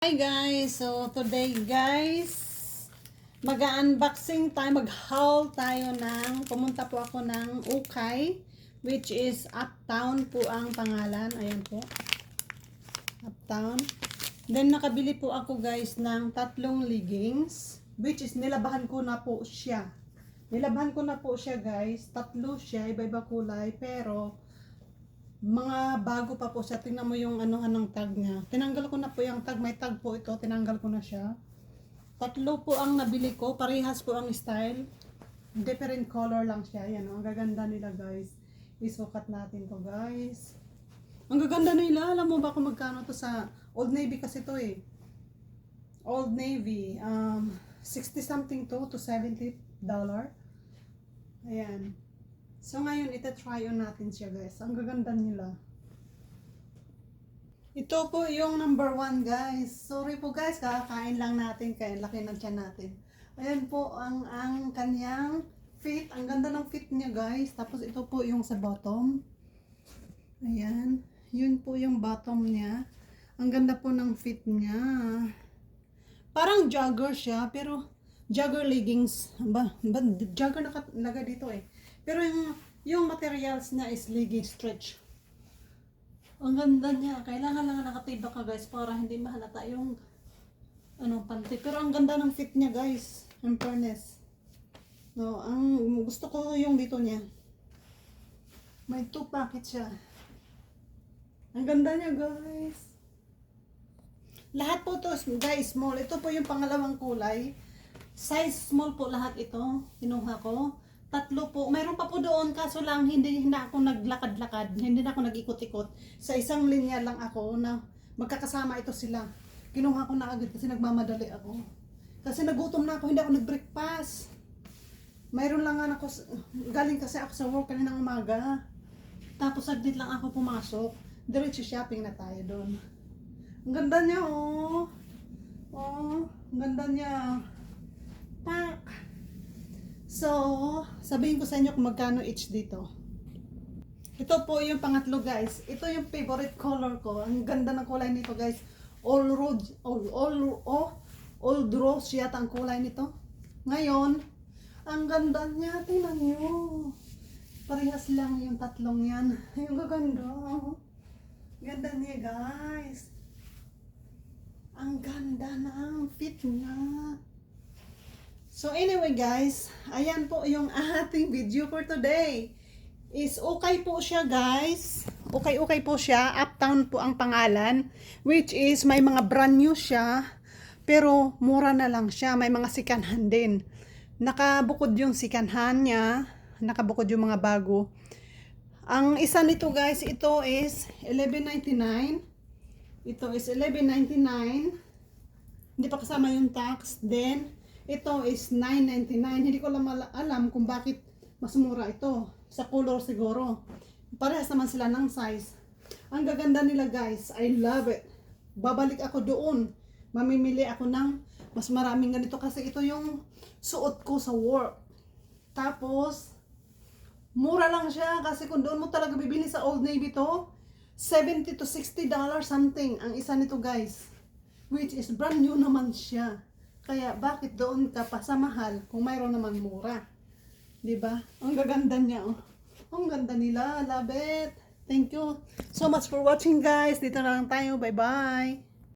Hi guys! So today guys, mag-unboxing tayo, mag-haul tayo pumunta po ako ng Ukay, which is Uptown po ang pangalan. Ayan po, Uptown. Then nakabili po ako guys ng 3 leggings, which is nilabahan ko na po siya. Nilabahan ko na po siya guys, 3 siya, iba-iba kulay, pero mga bago pa po siya. Tingnan mo yung anong tag niya. Tinanggal ko na po yung tag. May tag po ito. Tinanggal ko na siya. 3 po ang nabili ko. Parehas po ang style. Different color lang siya. Yan o. Ang gaganda nila guys. Isukat natin to guys. Ang gaganda nila. Alam mo ba kung magkano to sa Old Navy kasi to eh. Old Navy. 60 something to $70. Ayan. So ngayon, ita-try on natin siya guys. Ang gaganda nila. Ito po yung number 1 guys. Sorry po guys, kakain lang natin kaya laki ng tiyan natin. Ayan po ang kanyang fit. Ang ganda ng fit niya guys. Tapos ito po yung sa bottom. Ayan. Yun po yung bottom niya. Ang ganda po ng fit niya. Parang jogger siya, pero jogger leggings. Jogger nakalagay dito eh. Pero yung materials na is leggings stretch. Ang ganda niya. Kailangan lang nakatibak ka guys para hindi mahalata yung panty. Pero ang ganda ng fit niya guys. In fairness. No, ang gusto ko yung dito niya. May 2 pocket siya. Ang ganda niya guys. Lahat po to guys small. Ito po yung pangalawang kulay. Size small po lahat ito. Kinuha ko. 3 po. Mayroon pa po doon kaso lang hindi na ako naglakad-lakad. Hindi na ako nag-ikot-ikot. Sa isang linya lang ako na magkakasama ito sila. Kinuha ko na agad kasi nagmamadali ako. Kasi nagutom na ako. Hindi ako nag-breakfast. Mayroon lang ako. Galing kasi ako sa work kaninang umaga. Tapos saglit lang ako pumasok. Diretso shopping na tayo doon. Ang ganda niya oh. Oh, ang ganda niya. Pak. So, sabihin ko sa inyo kung magkano each dito. Ito po yung pangatlo guys. Ito yung favorite color ko. Ang ganda ng kulay nito guys. All rose yata ang kulay nito. Ngayon, ang ganda niya. Tingnan nyo. Parehas lang yung 3 yan. Yung gaganda. Ganda niya guys. Ang ganda ng fit niya. So anyway guys, ayan po yung ating video for today. Is okay po siya guys. Okay po siya. Uptown po ang pangalan. Which is may mga brand new siya. Pero mura na lang siya. May mga second hand din. Nakabukod yung second hand niya. Nakabukod yung mga bago. Ang isa nito guys, ito is $11.99. Ito is $11.99. Hindi pa kasama yung tax. Then ito is $9.99. Hindi ko alam kung bakit mas mura ito. Sa color siguro. Parehas naman sila ng size. Ang gaganda nila guys. I love it. Babalik ako doon. Mamimili ako ng mas maraming ganito kasi ito yung suot ko sa work. Tapos, mura lang siya kasi kung doon mo talaga bibili sa Old Navy to, $70 to $60 something ang isa nito guys. Which is brand new naman siya. Kaya bakit doon ka pa sa mahal kung mayroon naman mura? 'Di ba? Ang gaganda niya oh. Ang ganda nila, love it. Thank you so much for watching guys. Dito na lang tayo. Bye-bye.